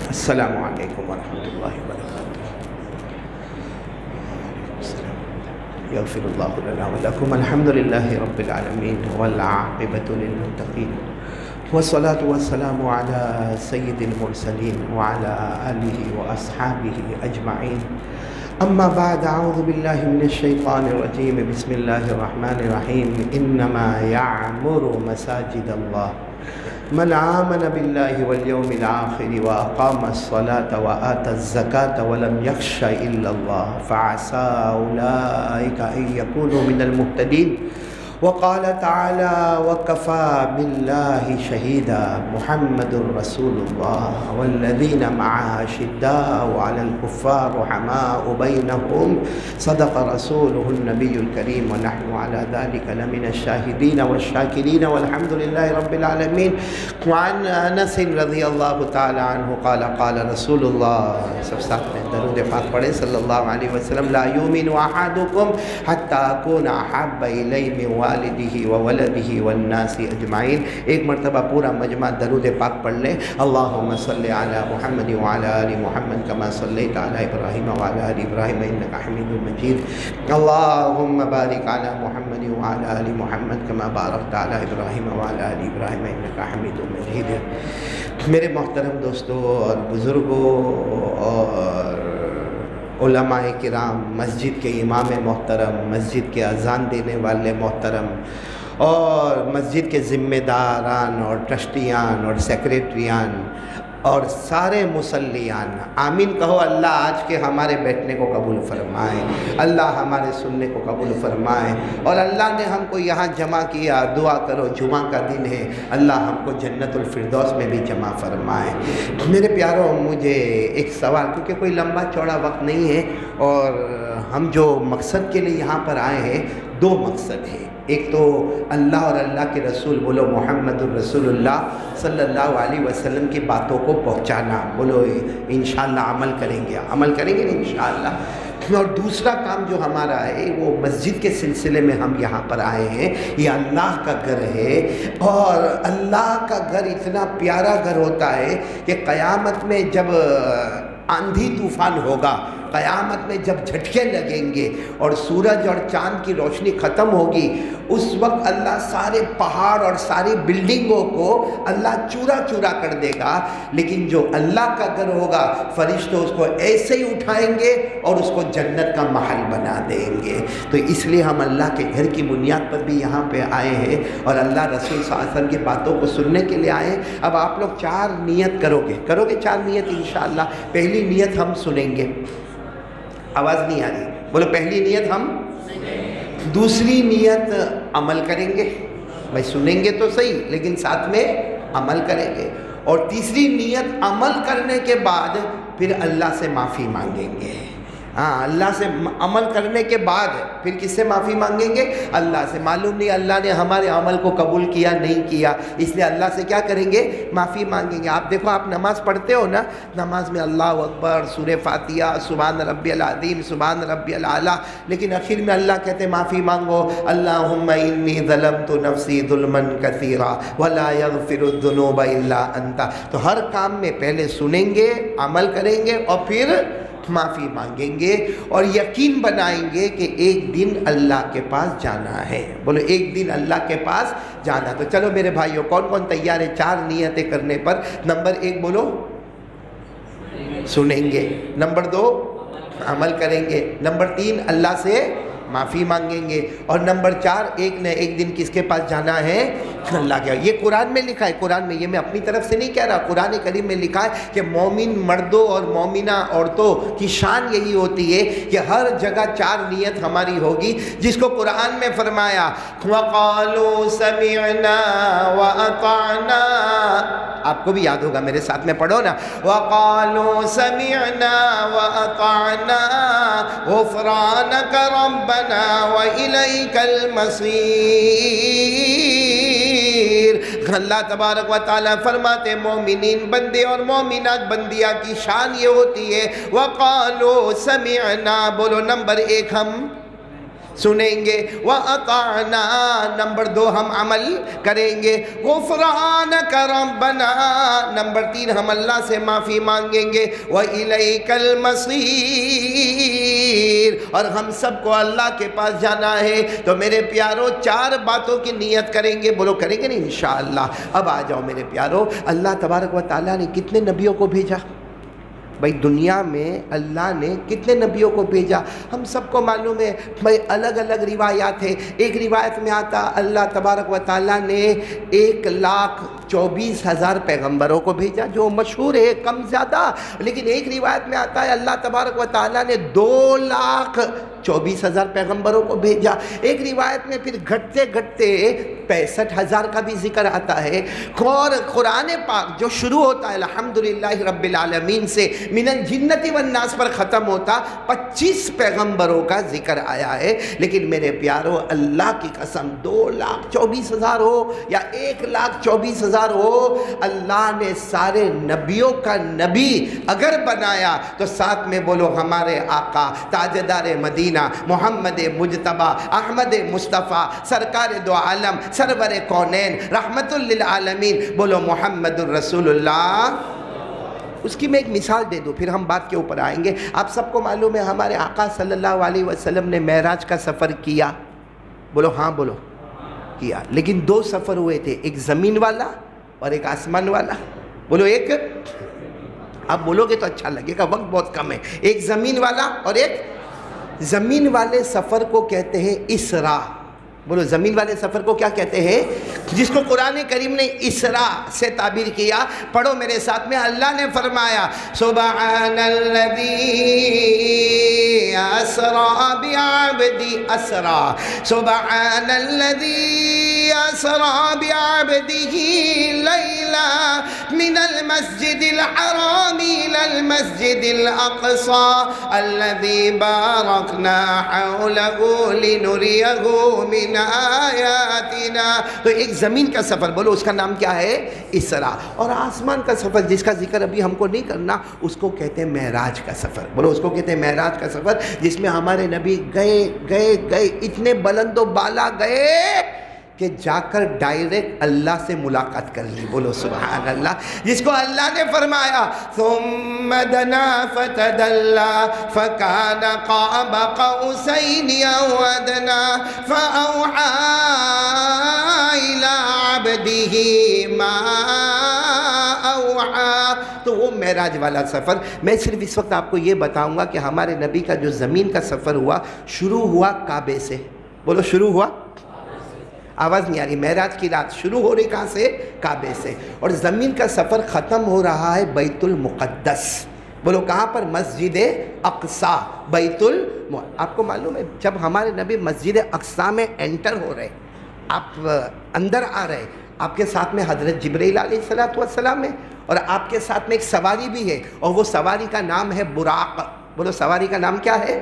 السلام علیکم ورحمۃ اللہ وبرکاتہ۔ یغفر اللہ لنا ولکم، الحمد للہ رب العالمین والعاقبۃ للمتقین، والصلاة والسلام علی سید المرسلین وعلی آلہ واصحابہ اجمعین۔ اما بعد، اعوذ باللہ من الشیطان الرجیم، بسم اللہ الرحمن الرحیم۔ انما یعمر مساجد اللہ من آمن باللہ والیوم الآخر واقام الصلاة وآتى الزکاة ولم یخش الا اللہ فعسى اولئک ان یکونوا من المہتدین۔ وقال تعالی وکفى باللہ شہیدا محمد رسول اللہ والذین معه اشداء علی الکفار رحماء بینہم صدق رسولہ النبی الکریم ونحن علی ذلک لمن الشاہدین والشاکرین والحمد للہ رب العالمین۔ وعن انس رضی اللہ تعالی عنہ قال قال رسول اللہ، سب ساتھ میں درود پاک پڑھیں صلی اللہ علیہ وسلم، لا یؤمن احدکم حتی اکون احب الی من والدہ وولدہ والناس اجمعین۔ ایک مرتبہ پورا مجمع درود پاک پڑھ لیں۔ اللہم صلی علی محمد وعلی آل محمد کما صلیت علی ابراہیم وعلی آل ابراہیم انک حمید مجید۔ اللہم بارک علی محمد وعلی آل محمد کما بارکت علی ابراہیم وعلی آل ابراہیم انک حمید مجید۔ میرے محترم دوستوں اور بزرگوں اور علماء کرام، مسجد کے امام محترم، مسجد کے اذان دینے والے محترم، اور مسجد کے ذمہ داران اور ٹرسٹیان اور سیکریٹریان اور سارے مصلیان، آمین کہو۔ اللہ آج کے ہمارے بیٹھنے کو قبول فرمائے، اللہ ہمارے سننے کو قبول فرمائے، اور اللہ نے ہم کو یہاں جمع کیا، دعا کرو جمعہ کا دن ہے، اللہ ہم کو جنت الفردوس میں بھی جمع فرمائے۔ میرے پیاروں، مجھے ایک سوال، کیونکہ کوئی لمبا چوڑا وقت نہیں ہے، اور ہم جو مقصد کے لیے یہاں پر آئے ہیں، دو مقصد ہیں۔ ایک تو اللہ اور اللہ کے رسول، بولو محمد الرسول اللہ صلی اللہ علیہ وسلم کی باتوں کو پہنچانا، بولو انشاءاللہ عمل کریں گے انشاءاللہ۔ اور دوسرا کام جو ہمارا ہے وہ مسجد کے سلسلے میں ہم یہاں پر آئے ہیں۔ یہ اللہ کا گھر ہے، اور اللہ کا گھر اتنا پیارا گھر ہوتا ہے کہ قیامت میں جب آندھی طوفان ہوگا، قیامت میں جب جھٹکے لگیں گے اور سورج اور چاند کی روشنی ختم ہوگی، اس وقت اللہ سارے پہاڑ اور ساری بلڈنگوں کو اللہ چورا چورا کر دے گا، لیکن جو اللہ کا گھر ہوگا، فرشتے اس کو ایسے ہی اٹھائیں گے اور اس کو جنت کا محل بنا دیں گے۔ تو اس لیے ہم اللہ کے گھر کی بنیاد پر بھی یہاں پہ آئے ہیں، اور اللہ رسول صلی اللہ علیہ وسلم کی باتوں کو سننے کے لیے آئے ہیں۔ اب آپ لوگ 4 نیت کرو گے 4 نیت انشاءاللہ۔ پہلی نیت ہم سنیں گے، آواز نہیں آ رہی، بولو پہلی نیت ہم، دوسری نیت عمل کریں گے، بھائی سنیں گے تو صحیح لیکن ساتھ میں عمل کریں گے، اور تیسری نیت عمل کرنے کے بعد پھر اللہ سے معافی مانگیں گے۔ ہاں، اللہ سے عمل کرنے کے بعد پھر کس سے معافی مانگیں گے؟ اللہ سے۔ معلوم نہیں اللہ نے ہمارے عمل کو قبول کیا نہیں کیا، اس لیے اللہ سے کیا کریں گے؟ معافی مانگیں گے۔ آپ دیکھو، آپ نماز پڑھتے ہو نا، نماز میں اللہ اکبر، سورہ فاتحہ، سبحان ربی العظیم، سبحان ربی الاعلیٰ، لیکن آخر میں اللہ کہتے معافی مانگو، اللہم انی ظلمت نفسی ظلما کثیرا ولا یغفر الذنوب الا انت۔ تو ہر کام میں پہلے سنیں گے، عمل کریں گے، اور پھر معافی مانگیں گے، اور یقین بنائیں گے کہ ایک دن اللہ کے پاس جانا ہے۔ بولو ایک دن اللہ کے پاس جانا۔ تو چلو میرے بھائیوں، کون کون تیار ہے 4 نیتیں کرنے پر؟ نمبر 1 بولو سنیں گے، نمبر 2 عمل کریں گے، نمبر 3 اللہ سے معافی مانگیں گے، اور نمبر 4 ایک نہ ایک دن کس کے پاس جانا ہے؟ اللہ کے۔ یہ قرآن میں لکھا ہے، قرآن میں، یہ میں اپنی طرف سے نہیں کہہ رہا، قرآن کریم میں لکھا ہے کہ مومن مردوں اور مومنہ عورتوں کی شان یہی ہوتی ہے کہ ہر جگہ 4 نیت ہماری ہوگی، جس کو قرآن میں فرمایا وَقَالُوا سَمِعْنَا وَأَطَعْنَا۔ آپ کو بھی یاد ہوگا، میرے ساتھ میں پڑھو نا، وَقَالُوا سَمِعْنَا وَأَطَعْنَا غُفْرَانَكَ رَبَّنَا وَإِلَيْكَ الْمَصِيرُ۔ اللہ تبارک و تعالیٰ فرماتے مومنین بندے اور مومنات بندیاں کی شان یہ ہوتی ہے وَقَالُوا سَمِعْنَا، بولو نمبر 1 ہم سنیں گے، وَأَطَعْنَا نمبر 2 ہم عمل کریں گے، غُفْرَانَكَ رَبَّنَا نمبر 3 ہم اللہ سے معافی مانگیں گے، وَإِلَيْكَ الْمَصِيرُ اور ہم سب کو اللہ کے پاس جانا ہے۔ تو میرے پیارو 4 باتوں کی نیت کریں گے، بولو کریں گے نہیں انشاءاللہ۔ اب آ جاؤ میرے پیارو، اللہ تبارک و تعالیٰ نے کتنے نبیوں کو بھیجا؟ بھائی دنیا میں اللہ نے کتنے نبیوں کو بھیجا؟ ہم سب کو معلوم ہے بھائی، الگ الگ روایات ہیں۔ ایک روایت میں آتا اللہ تبارک و تعالیٰ نے 1,24,000 پیغمبروں کو بھیجا، جو مشہور ہے کم زیادہ۔ لیکن ایک روایت میں آتا ہے اللہ تبارک و تعالیٰ نے 2,24,000 پیغمبروں کو بھیجا۔ ایک روایت میں پھر گھٹتے گھٹتے 65,000 کا بھی ذکر آتا ہے۔ اور قرآن پاک جو شروع ہوتا ہے الحمدللہ رب العالمین سے، من الجنت والناس پر ختم ہوتا، 25 پیغمبروں کا ذکر آیا ہے۔ لیکن میرے پیارو اللہ کی قسم 2,24,000 ہو یا 1,24,000 ہو، اللہ نے سارے نبیوں کا نبی اگر بنایا تو ساتھ میں بولو ہمارے آقا تاجدار مدینہ محمد مجتبی احمد مصطفیٰ سرکار دو عالم سرور کونین رحمت للعالمین، بولو محمد الرسول اللہ۔ اس کی میں ایک مثال دے دوں، پھر ہم بات کے اوپر آئیں گے۔ آپ سب کو معلوم ہے ہمارے آقا صلی اللہ علیہ وسلم نے معراج کا سفر کیا، بولو ہاں بولو کیا۔ لیکن 2 سفر ہوئے تھے، ایک زمین والا اور ایک آسمان والا، بولو ایک، آپ بولو گے تو اچھا لگے گا، وقت بہت کم ہے۔ ایک زمین والا اور ایک زمین والے سفر کو کہتے ہیں اسراء، بولو زمین والے سفر کو کیا کہتے ہیں؟ جس کو قرآن کریم نے اسراء سے تعبیر کیا، پڑھو میرے ساتھ میں۔ اللہ نے فرمایا سبحان الذی اسرا بعبدی اسرا، سبحان الذی اسرا بعبدہ لیلا من المسجد الحرام الى المسجد الاقصى الذي باركنا حوله لنريه من آیاتنا۔ تو ایک زمین کا سفر، بولو اس کا نام کیا ہے؟ اسراء۔ اور آسمان کا سفر جس کا ذکر ابھی ہم کو نہیں کرنا، اس کو کہتے ہیں معراج کا سفر، بولو اس کو کہتے ہیں معراج کا سفر، جس میں ہمارے نبی گئے اتنے بلند و بالا گئے کہ جا کر ڈائریکٹ اللہ سے ملاقات کر لی، بولو سبحان اللہ۔ جس کو اللہ نے فرمایا ثم دنا فتدلى فكان قاب قوسين او ادنى فاوحى الى عبده ما اوحى۔ تو وہ معراج والا سفر، میں صرف اس وقت آپ کو یہ بتاؤں گا کہ ہمارے نبی کا جو زمین کا سفر ہوا، شروع ہوا کعبے سے، بولو شروع ہوا، آواز نہیں آ رہی، معراج کی رات شروع ہو رہی کہاں سے؟ کعبے سے، اور زمین کا سفر ختم ہو رہا ہے بیت المقدس، بولو کہاں پر؟ مسجد اقصی، آپ کو معلوم ہے جب ہمارے نبی مسجد اقصی میں انٹر ہو رہے، آپ اندر آ رہے، آپ کے ساتھ میں حضرت جبرائیل علیہ السلام ہے، اور آپ کے ساتھ میں ایک سواری بھی ہے، اور وہ سواری کا نام ہے براق، بولو سواری کا نام کیا ہے؟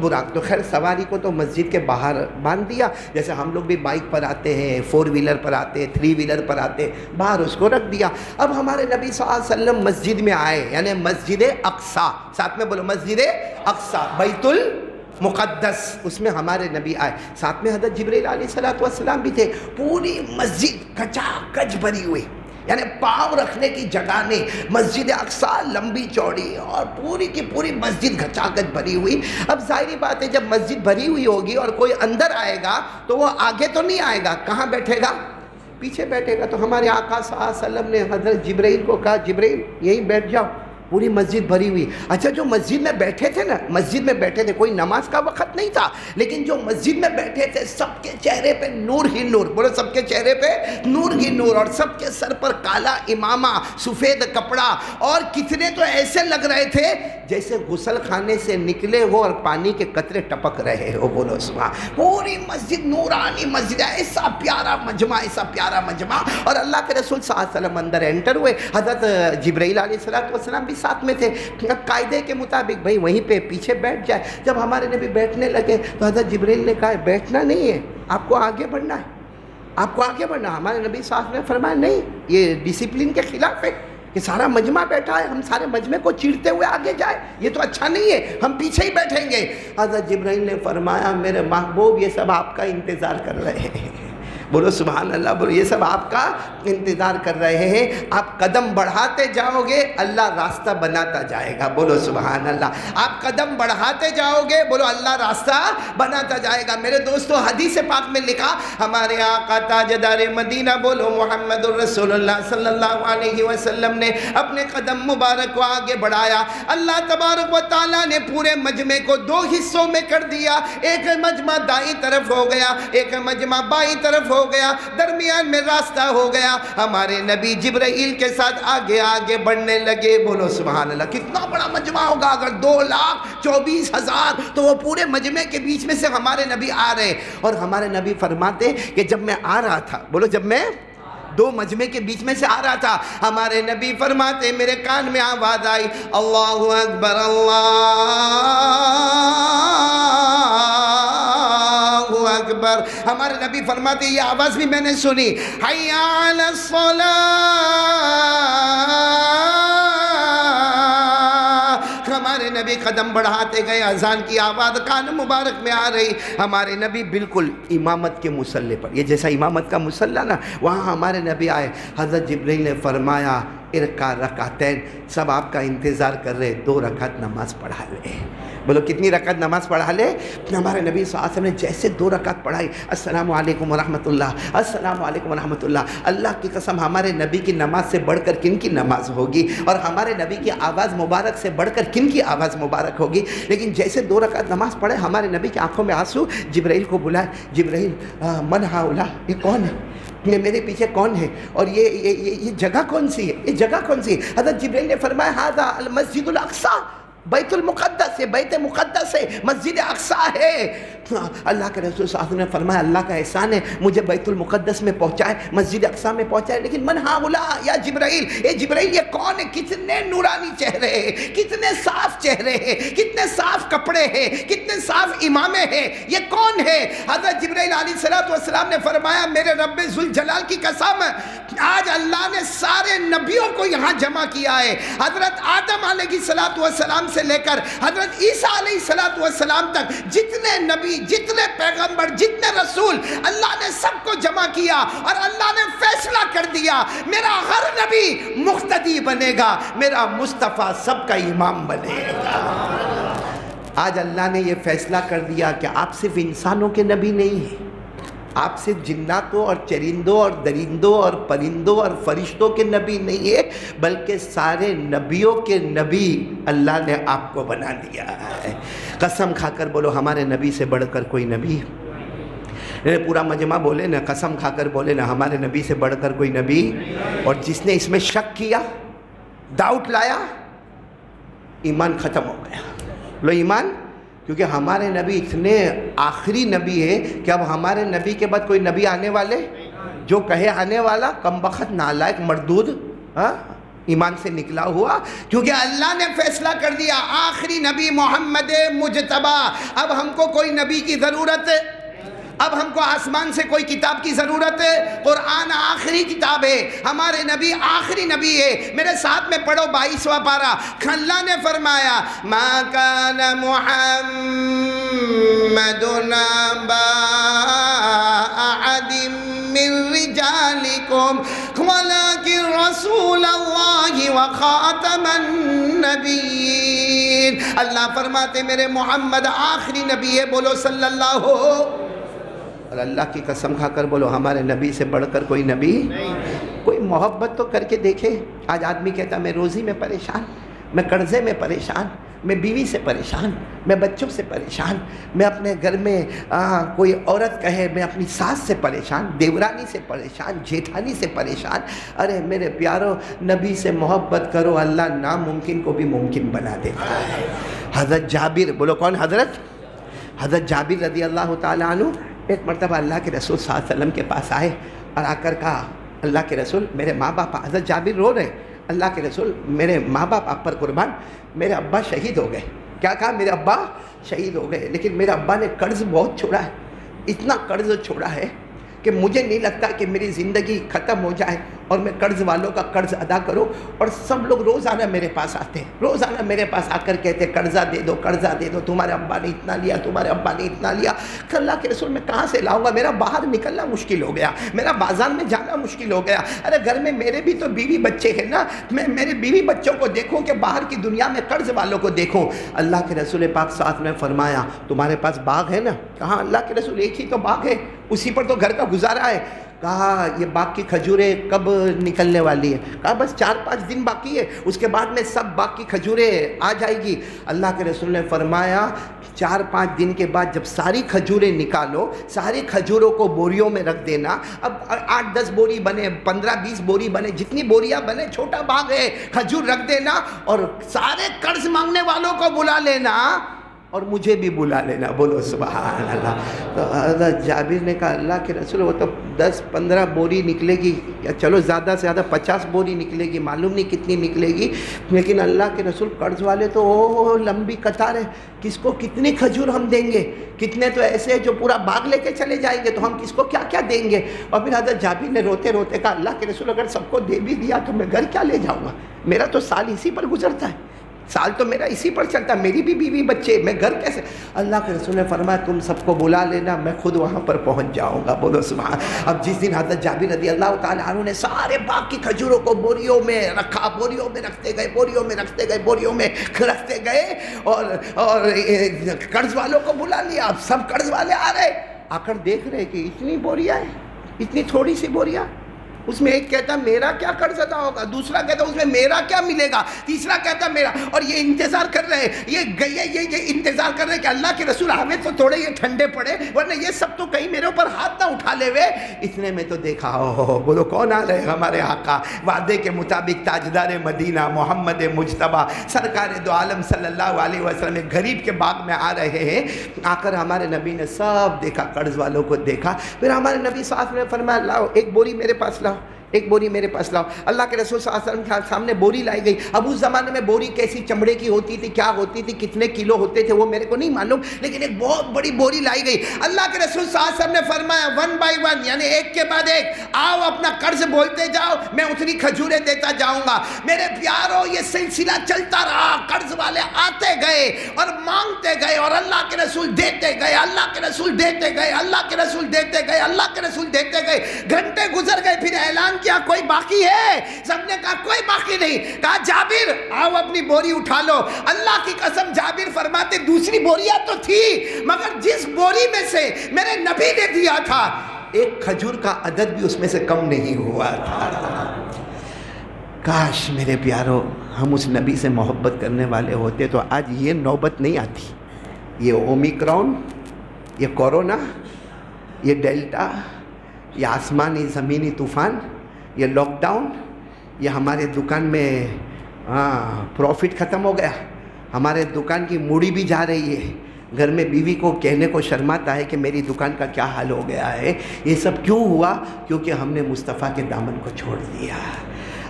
براق۔ تو خیر سواری کو تو مسجد کے باہر باندھ دیا، جیسے ہم لوگ بھی بائک پر آتے ہیں، 4 ویلر پر آتے ہیں، 3 ویلر پر آتے ہیں، باہر اس کو رکھ دیا۔ اب ہمارے نبی صلی اللہ علیہ وسلم مسجد میں آئے، یعنی مسجد اقصی، ساتھ میں بولو مسجد اقصی بیت المقدس، اس میں ہمارے نبی آئے، ساتھ میں حضرت جبرائیل علیہ السلام بھی تھے۔ پوری مسجد کچا کچ بھری ہوئی، یعنی پاؤں رکھنے کی جگہ نہیں، مسجد اقصی لمبی چوڑی اور پوری کی پوری مسجد گھچاگچ بھری ہوئی۔ اب ظاہری بات ہے جب مسجد بھری ہوئی ہوگی اور کوئی اندر آئے گا تو وہ آگے تو نہیں آئے گا، کہاں بیٹھے گا؟ پیچھے بیٹھے گا۔ تو ہمارے آقا صلی اللہ علیہ وسلم نے حضرت جبرائیل کو کہا جبرائیل یہیں بیٹھ جاؤ، پوری مسجد بھری ہوئی۔ اچھا جو مسجد میں بیٹھے تھے نا، مسجد میں بیٹھے تھے، کوئی نماز کا وقت نہیں تھا، لیکن جو مسجد میں بیٹھے تھے سب کے چہرے پہ نور ہی نور، بولو سب کے چہرے پہ نور ہی نور، اور سب کے سر پر کالا امامہ، سفید کپڑا، اور کتنے تو ایسے لگ رہے تھے جیسے غسل خانے سے نکلے ہو اور پانی کے قطرے ٹپک رہے ہو، بولو سبحان۔ پوری مسجد نورانی مسجد، ایسا پیارا مجمع، ایسا پیارا مجمع، اور اللہ کے رسول صلی اللہ علیہ وسلم اندر انٹر ہوئے، حضرت جبرائیل علیہ السلام بھی ساتھ میں تھے۔ اب قاعدے کے مطابق بھائی وہیں پہ پیچھے بیٹھ جائے۔ جب ہمارے نبی بیٹھنے لگے تو حضرت جبرائیل نے کہا بیٹھنا نہیں ہے، آپ کو آگے بڑھنا ہے، آپ کو آگے بڑھنا۔ ہمارے نبی صاحب نے فرمایا نہیں، یہ ڈسپلن کے خلاف ہے، کہ سارا مجمع بیٹھا ہے، ہم سارے مجمع کو چیرتے ہوئے آگے جائیں، یہ تو اچھا نہیں ہے، ہم پیچھے ہی بیٹھیں گے۔ حضرت جبرائیل نے فرمایا میرے محبوب یہ سب آپ کا انتظار کر رہے ہیں۔ بولو سبحان اللہ، بولو یہ سب آپ کا انتظار کر رہے ہیں۔ آپ قدم بڑھاتے جاؤ گے اللہ راستہ بناتا جائے گا، بولو سبحان اللہ۔ آپ قدم بڑھاتے جاؤ گے، بولو اللہ راستہ بناتا جائے گا۔ میرے دوستو حدیث پاک میں لکھا ہمارے آقا تاجدار مدینہ بولو محمد الرسول اللہ صلی اللہ علیہ وسلم نے اپنے قدم مبارک کو آگے بڑھایا، اللہ تبارک و تعالیٰ نے پورے مجمع کو دو حصوں میں کر دیا، ایک مجمع دائیں طرف ہو گیا، ایک مجمع بائیں طرف ہو گیا، درمیان میں راستہ ہو گیا۔ ہمارے نبی جبرائیل کے ساتھ آگے آگے بڑھنے لگے، بولو سبحان اللہ۔ کتنا بڑا مجمع ہوگا، اگر 2,24,000 تو وہ پورے مجمع کے بیچ میں سے ہمارے نبی آ رہے، اور ہمارے نبی فرماتے کہ جب میں آ رہا تھا، بولو جب میں دو مجمع کے بیچ میں سے آ رہا تھا، ہمارے نبی فرماتے میرے کان میں آواز آئی اللہ اکبر اکبر۔ ہمارے نبی فرماتے یہ آواز بھی میں نے سنی، حی علی الصلاۃ۔ ہمارے نبی قدم بڑھاتے گئے، اذان کی آواز کان مبارک میں آ رہی، ہمارے نبی بالکل امامت کے مصلی پر، یہ جیسا امامت کا مصلی نا وہاں ہمارے نبی آئے۔ حضرت جبرائیل نے فرمایا ارکع رکعتین، سب آپ کا انتظار کر رہے، 2 رکعت نماز پڑھا لے۔ بولو کتنی رکعت نماز پڑھا لے؟ ہمارے نبی صلی اللہ علیہ وسلم نے جیسے 2 رکعت پڑھائی، السلام علیکم ورحمۃ اللہ، السلام علیکم ورحمۃ اللہ۔ اللہ کی قسم ہمارے نبی کی نماز سے بڑھ کر کن کی نماز ہوگی، اور ہمارے نبی کی آواز مبارک سے بڑھ کر کن کی آواز مبارک ہوگی۔ لیکن جیسے 2 رکعت نماز پڑھے، ہمارے نبی کی آنکھوں میں آنسو، جبرائیل کو بلائے، جبرائیل من ہؤلاء، یہ کون ہے، یہ میرے پیچھے کون ہے، اور یہ جگہ کون سی ہے، یہ جگہ کون سی ہے؟ حضرت جبرائیل نے فرمایا ھذا المسجد الاقصی، بیت المقدس ہے، بیت مقدس ہے، مسجد اقصی ہے۔ اللہ کے رسول صلی اللہ علیہ وسلم نے فرمایا اللہ کا احسان ہے مجھے بیت المقدس میں پہنچائے، مسجد اقصی میں پہنچائے، لیکن من ہؤلاء یا جبرائیل، اے جبرائیل یہ کون ہے، کتنے نورانی چہرے ہیں، کتنے صاف چہرے ہیں، کتنے صاف کپڑے ہیں، کتنے صاف امامے ہیں، یہ کون ہے؟ حضرت جبرائیل علیہ السلام نے فرمایا میرے رب ذوالجلال کی قسم، آج اللہ نے سارے نبیوں کو یہاں جمع کیا ہے، حضرت آدم علیہ السلام سے لے کر حضرت عیسیٰ علیہ السلام تک جتنے نبی، جتنے پیغمبر، جتنے رسول، اللہ نے سب کو جمع کیا، اور اللہ نے فیصلہ کر دیا میرا ہر نبی مقتدی بنے گا، میرا مصطفیٰ سب کا امام بنے گا۔ آج اللہ نے یہ فیصلہ کر دیا کہ آپ صرف انسانوں کے نبی نہیں ہیں، آپ صرف جناتوں اور چرندوں اور درندوں اور پرندوں اور فرشتوں کے نبی نہیں ہے، بلکہ سارے نبیوں کے نبی اللہ نے آپ کو بنا دیا ہے۔ قسم کھا کر بولو ہمارے نبی سے بڑھ کر کوئی نبی، پورا مجمع بولے نا، قسم کھا کر بولے نا ہمارے نبی سے بڑھ کر کوئی نبی۔ اور جس نے اس میں شک کیا، ڈاؤٹ لایا، ایمان ختم ہو گیا۔ لو ایمان، کیونکہ ہمارے نبی اتنے آخری نبی ہے کہ اب ہمارے نبی کے بعد کوئی نبی آنے والے، جو کہے آنے والا کم بخت نالائق مردود ایمان سے نکلا ہوا، کیونکہ اللہ نے فیصلہ کر دیا آخری نبی محمد مجتبی۔ اب ہم کو کوئی نبی کی ضرورت ہے، اب ہم کو آسمان سے کوئی کتاب کی ضرورت ہے؟ قرآن آخری کتاب ہے، ہمارے نبی آخری نبی ہے۔ میرے ساتھ میں پڑھو 22واں پارہ، اللہ نے فرمایا ما کان محمد ابا احد من رجالکم ولکن رسول اللہ وخاتم النبیین۔ اللہ فرماتے میرے محمد آخری نبی ہے، بولو صلی اللہ ہو۔ اور اللہ کی قسم کھا کر بولو ہمارے نبی سے بڑھ کر کوئی نبی نہیں۔ کوئی محبت تو کر کے دیکھے۔ آج آدمی کہتا میں روزی میں پریشان، میں قرضے میں پریشان، میں بیوی سے پریشان، میں بچوں سے پریشان، میں اپنے گھر میں کوئی عورت کہے میں اپنی ساس سے پریشان، دیورانی سے پریشان، جیٹھانی سے پریشان۔ ارے میرے پیارو، نبی سے محبت کرو، اللہ ناممکن کو بھی ممکن بنا دیتا ہے۔ حضرت جابر، بولو کون؟ حضرت جابر رضی اللہ تعالیٰ عنہ ایک مرتبہ اللہ کے رسول صلی اللہ علیہ وسلم کے پاس آئے اور آ کر کہا اللہ کے رسول میرے ماں باپ، حضرت جابر رو رہے، اللہ کے رسول میرے ماں باپ آپ پر قربان، میرے ابا شہید ہو گئے۔ کیا کہا؟ میرے ابا شہید ہو گئے، لیکن میرے ابا نے قرض بہت چھوڑا ہے، اتنا قرض چھوڑا ہے کہ مجھے نہیں لگتا کہ میری زندگی ختم ہو جائے اور میں قرض والوں کا قرض ادا کروں. اور سب لوگ روزانہ میرے پاس آتے ہیں, روزانہ میرے پاس آ کر کہتے ہیں قرضہ دے دو, قرضہ دے دو, تمہارے ابا نے اتنا لیا, تمہارے ابا نے اتنا لیا. کہ اللہ کے رسول میں کہاں سے لاؤں گا, میرا باہر نکلنا مشکل ہو گیا, میرا بازار میں جانا مشکل ہو گیا. ارے گھر میں میرے بھی تو بیوی بچے ہیں نا, میں میرے بیوی بچوں کو دیکھوں کہ باہر کی دنیا میں قرض والوں کو دیکھوں. اللہ کے رسول پاک ساتھ میں فرمایا تمہارے پاس باغ ہے نا؟ کہا اللہ کے رسول ایک ہی تو باغ ہے, اسی پر تو گھر کا گزارا ہے. کہا یہ باغ کی کھجوریں کب نکلنے والی ہے؟ کہا بس 4-5 دن باقی ہے, اس کے بعد میں سب باغ کی کھجوریں آ جائے گی. اللہ کے رسول نے فرمایا 4-5 دن کے بعد جب ساری کھجوریں نکالو, ساری کھجوروں کو بوریوں میں رکھ دینا. اب 8-10 بوری بنے, 15-20 بوری بنے, جتنی بوریاں بنے, چھوٹا باغ ہے, کھجور رکھ دینا اور سارے قرض مانگنے والوں کو بلا لینا اور مجھے بھی بلا لینا. بولو سبحان اللہ. تو حضرت جابر نے کہا اللہ کے رسول وہ تو 10-15 بوری نکلے گی, یا چلو زیادہ سے زیادہ 50 بوری نکلے گی, معلوم نہیں کتنی نکلے گی, لیکن اللہ کے رسول قرض والے تو لمبی قطار ہے, کس کو کتنی کھجور ہم دیں گے؟ کتنے تو ایسے جو پورا باغ لے کے چلے جائیں گے, تو ہم کس کو کیا کیا دیں گے؟ اور پھر حضرت جابر نے روتے روتے کہا اللہ کے رسول اگر سب کو دے بھی دیا تو میں گھر کیا لے جاؤں گا, میرا تو سال اسی پر گزرتا ہے, سال تو میرا اسی پر چلتا ہے, میری بھی بیوی بچے, میں گھر کیسے؟ اللہ کے رسول نے فرمایا تم سب کو بلا لینا, میں خود وہاں پر پہنچ جاؤں گا. بولو سبحان. اب جس دن حضرت جابر رضی اللہ تعالیٰ عنہ نے سارے باغ کی کھجوروں کو بوریوں میں رکھا, بوریوں میں رکھتے گئے, بوریوں میں رکھتے گئے, بوریوں میں رکھتے گئے, اور قرض والوں کو بلا لیا. اب سب قرض والے آ رہے, آ کر دیکھ رہے کہ اتنی بوریاں ہیں, اتنی تھوڑی سی بوریاں. اس میں ایک کہتا میرا کیا قرض ادا ہوگا, دوسرا کہتا اس میں میرا کیا ملے گا, تیسرا کہتا میرا. اور یہ انتظار کر رہے ہیں, یہ انتظار کر رہے ہیں کہ اللہ کے رسول ہمیں تو تھوڑے یہ ٹھنڈے پڑے, ورنہ یہ سب تو کہیں میرے اوپر ہاتھ نہ اٹھا لے ہوئے. اتنے میں تو دیکھا بولو کون آ رہے؟ ہمارے آقا وعدے کے مطابق تاجدار مدینہ محمد مجتبیٰ سرکار دو عالم صلی اللہ علیہ وسلم غریب کے باغ میں آ رہے ہیں. آ کر ہمارے نبی نے سب دیکھا, قرض والوں کو دیکھا. پھر ہمارے نبی صلی اللہ علیہ وسلم نے فرمایا لاؤ ایک بوری میرے پاس لاؤ, ایک بوری میرے پاس لاؤ. اللہ کے رسول صلی اللہ علیہ وسلم کے سامنے بوری لائی گئی. اب اس زمانے میں بوری کیسی چمڑے کی ہوتی تھی, کیا ہوتی تھی, کتنے کلو ہوتے تھے وہ میرے کو نہیں معلوم, لیکن ایک بہت بڑی بوری لائی گئی. اللہ کے رسول صلی اللہ علیہ وسلم نے فرمایا 1 by 1 یعنی ایک کے بعد ایک آؤ اپنا قرض بولتے جاؤ, میں اتنی کھجوریں دیتا جاؤں گا. میرے پیاروں یہ سلسلہ چلتا رہا, قرض والے آتے گئے اور مانگتے گئے, اور اللہ کے رسول دیتے گئے, اللہ کے رسول دیتے گئے, اللہ کے رسول دیتے گئے, اللہ کے رسول دیتے گئے. گھنٹے گزر گئے, پھر اعلان کیا کوئی باقی ہے؟ سب نے کہا کوئی باقی نہیں. کہا جابر آؤ اپنی بوری اٹھا لو. اللہ کی قسم جابر فرماتے دوسری بوریاں تو تھی, مگر جس بوری میں سے میرے نبی نے دیا تھا ایک کھجور کا عدد بھی اس میں سے کم نہیں ہوا تھا. کاش میرے پیارو ہم اس نبی سے محبت کرنے والے ہوتے تو آج یہ نوبت نہیں آتی. یہ اومیکرون, یہ کورونا, یہ ڈیلٹا, یہ آسمانی زمینی طوفان, یہ لاک ڈاؤن, یہ ہمارے دکان میں پروفٹ ختم ہو گیا, ہمارے دکان کی موڑی بھی جا رہی ہے, گھر میں بیوی کو کہنے کو شرماتا ہے کہ میری دکان کا کیا حال ہو گیا ہے. یہ سب کیوں ہوا؟ کیونکہ ہم نے مصطفیٰ کے دامن کو چھوڑ دیا.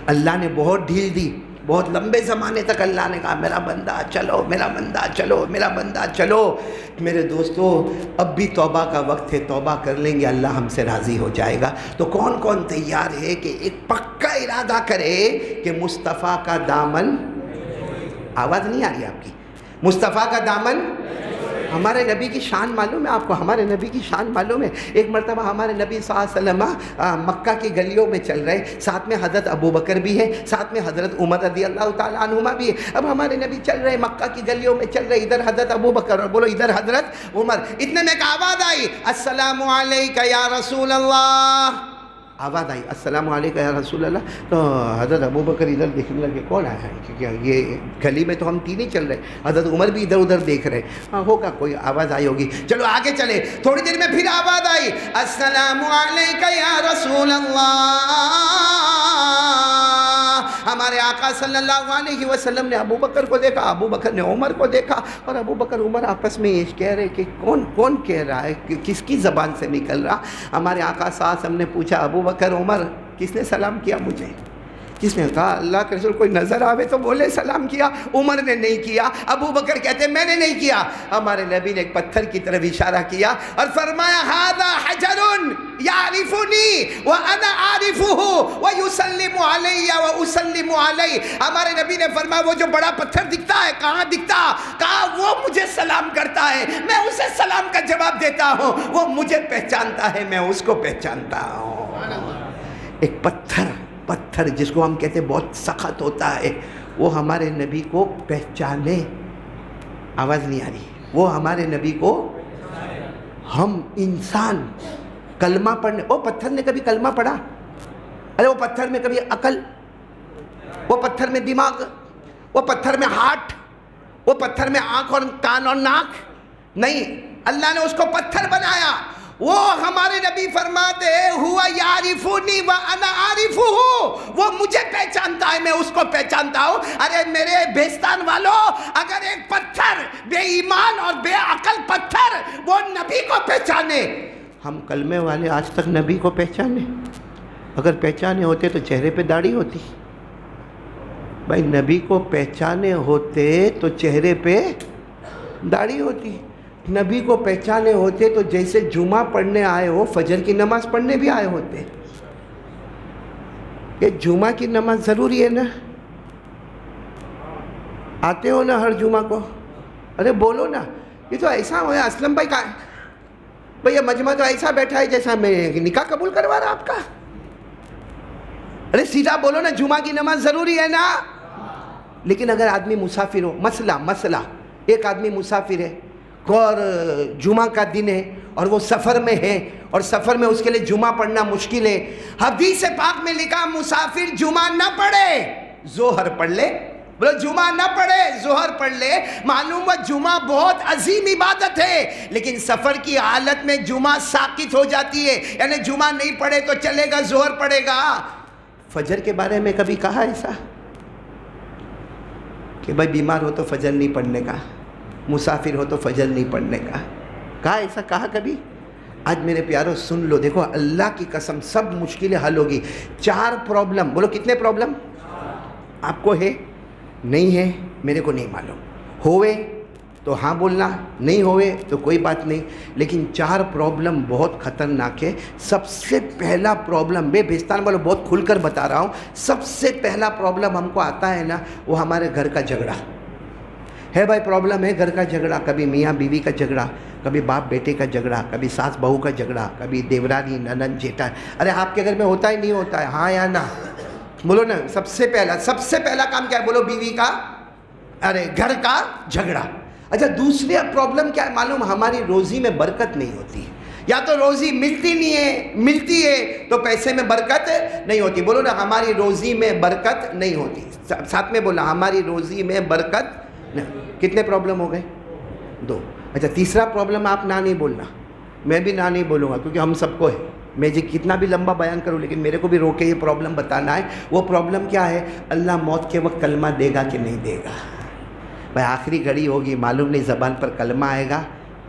اللہ نے بہت ڈھیل دی, بہت لمبے زمانے تک اللہ نے کہا میرا بندہ چلو, میرا بندہ چلو, میرا بندہ چلو. میرے دوستو اب بھی توبہ کا وقت ہے, توبہ کر لیں گے اللہ ہم سے راضی ہو جائے گا. تو کون کون تیار ہے کہ ایک پکا ارادہ کرے کہ مصطفیٰ کا دامن, آواز نہیں آ رہی آپ کی, مصطفیٰ کا دامن. ہمارے نبی کی شان معلوم ہے آپ کو, ہمارے نبی کی شان معلوم ہے. ایک مرتبہ ہمارے نبی صلی اللہ علیہ وسلم مکہ کی گلیوں میں چل رہے, ساتھ میں حضرت ابو بکر بھی ہے, ساتھ میں حضرت عمر رضی اللہ تعالیٰ عنہما بھی ہے. اب ہمارے نبی چل رہے مکہ کی گلیوں میں چل رہے, ادھر حضرت ابو بکر اور بولو ادھر حضرت عمر. اتنے میں ایک آواز آئی السلام علیکہ یا رسول اللہ, آواز آئی السلام علیکم یا رسول اللہ. تو حضرت ابو بکر ادھر دیکھنے لگے کون آیا ہے, کیونکہ یہ گلی میں تو ہم تین ہی چل رہے. حضرت عمر بھی ادھر ادھر دیکھ رہے, ہاں ہوگا کوئی آواز آئی ہوگی, چلو آگے چلے. تھوڑی دیر میں پھر آواز آئی السلام علیکم یا رسول اللہ. ہمارے آقا صلی اللہ علیہ وسلم نے ابو بکر کو دیکھا, ابو بکر نے عمر کو دیکھا, اور ابو بکر عمر آپس میں یہ کہہ رہے کہ کون کہہ رہا ہے, کس کی زبان سے نکل رہا. ہمارے آقا صلی اللہ علیہ وسلم نے پوچھا ابو بکر عمر کس نے سلام کیا مجھے؟ کس نے کہا اللہ کے رسول کوئی نظر آوے تو بولے سلام کیا. عمر نے نہیں کیا, ابو بکر کہتے میں نے نہیں کیا. ہمارے نبی نے ایک پتھر کی طرف اشارہ کیا اور فرمایا ھذا حجر یعرفنی وانا اعرفہ ویسلم علی واسلم علیہ. ہمارے نبی نے فرمایا وہ جو بڑا پتھر دکھتا ہے, کہاں دکھتا, کہا وہ مجھے سلام کرتا ہے, میں اسے سلام کا جواب دیتا ہوں, وہ مجھے پہچانتا ہے, میں اس کو پہچانتا ہوں. ایک پتھر جس کو ہم کہتے ہیں بہت سخت ہوتا ہے, وہ ہمارے نبی کو پہچانے. آواز نہیں آ رہی. وہ ہمارے نبی کو, ہم انسان کلمہ پڑھنے, وہ پتھر نے کبھی کلمہ پڑھا؟ ارے وہ پتھر میں کبھی عقل, وہ پتھر میں دماغ, وہ پتھر میں ہارٹ, وہ پتھر میں آنکھ اور کان اور ناک نہیں. اللہ نے اس کو پتھر بنایا. وہ ہمارے نبی فرماتے ہوا یعرفنی وانا اعرفہ, وہ مجھے پہچانتا ہے, میں اس کو پہچانتا ہوں. ارے میرے بیستان والوں, اگر ایک پتھر بے ایمان اور بے عقل پتھر وہ نبی کو پہچانے, ہم کلمے والے آج تک نبی کو پہچانے؟ اگر پہچانے ہوتے تو چہرے پہ داڑھی ہوتی. بھائی نبی کو پہچانے ہوتے تو چہرے پہ داڑھی ہوتی. نبی کو پہچانے ہوتے تو جیسے جمعہ پڑھنے آئے ہو فجر کی نماز پڑھنے بھی آئے ہوتے. کہ جمعہ کی نماز ضروری ہے نا, آتے ہو نا ہر جمعہ کو؟ ارے بولو نا. یہ تو ایسا ہوا اسلم بھائی کا, بھئی یہ مجمع تو ایسا بیٹھا ہے جیسا میں نکاح قبول کروا رہا آپ کا. ارے سیدھا بولو نا, جمعہ کی نماز ضروری ہے نا. لیکن اگر آدمی مسافر ہو, مسئلہ ایک آدمی مسافر ہے اور جمعہ کا دن ہے اور وہ سفر میں ہے اور سفر میں اس کے لیے جمعہ پڑھنا مشکل ہے. حدیث پاک میں لکھا مسافر جمعہ نہ پڑھے ظہر پڑھ لے. بولو جمعہ نہ پڑھے ظہر پڑھ لے. معلوم ہوا جمعہ بہت عظیم عبادت ہے, لیکن سفر کی حالت میں جمعہ ساقط ہو جاتی ہے. یعنی جمعہ نہیں پڑھے تو چلے گا, ظہر پڑھے گا. فجر کے بارے میں کبھی کہا ایسا کہ بھائی بیمار ہو تو فجر نہیں پڑھنے کا, مسافر ہو تو فجر نہیں پڑھنے کا؟ کہا ایسا؟ کہا کبھی؟ آج میرے پیاروں سن لو, دیکھو اللہ کی قسم سب مشکلیں حل ہوگی. 4 پرابلم, بولو کتنے پرابلم آپ کو ہے؟ نہیں ہے میرے کو نہیں معلوم. ہوئے تو ہاں بولنا, نہیں ہوئے تو کوئی بات نہیں. لیکن 4 پرابلم بہت خطرناک ہے. سب سے پہلا پرابلم, میں بیستان والوں بہت کھل کر بتا رہا ہوں, سب سے پہلا پرابلم ہم کو آتا ہے نا, وہ ہمارے گھر کا جھگڑا ہے. بھائی پرابلم ہے گھر کا جھگڑا, کبھی میاں بیوی کا جھگڑا, کبھی باپ بیٹے کا جھگڑا, کبھی ساس بہو کا جھگڑا, کبھی دیورانی ننند جیٹھا. ارے آپ کے گھر میں ہوتا ہی نہیں ہوتا ہے؟ ہاں یا نا بولو نا. سب سے پہلا کام کیا ہے؟ بولو بیوی کا, ارے گھر کا جھگڑا. اچھا دوسری پرابلم کیا ہے معلوم؟ ہماری روزی میں برکت نہیں ہوتی. یا تو روزی ملتی نہیں ہے, ملتی ہے تو پیسے میں برکت نہیں ہوتی. بولو نا ہماری روزی میں برکت نہیں ہوتی. ساتھ میں بولا ہماری روزی میں برکت. کتنے پرابلم ہو گئے؟ 2. اچھا تیسرا پرابلم آپ نہ نہیں بولنا, میں بھی نہ نہیں بولوں گا کیونکہ ہم سب کو ہے. میں جی کتنا بھی لمبا بیان کروں لیکن میرے کو بھی رو کے یہ پرابلم بتانا ہے. وہ پرابلم کیا ہے؟ اللہ موت کے وقت کلمہ دے گا کہ نہیں دے گا؟ بھائی آخری گھڑی ہوگی, معلوم نہیں زبان پر کلمہ آئے گا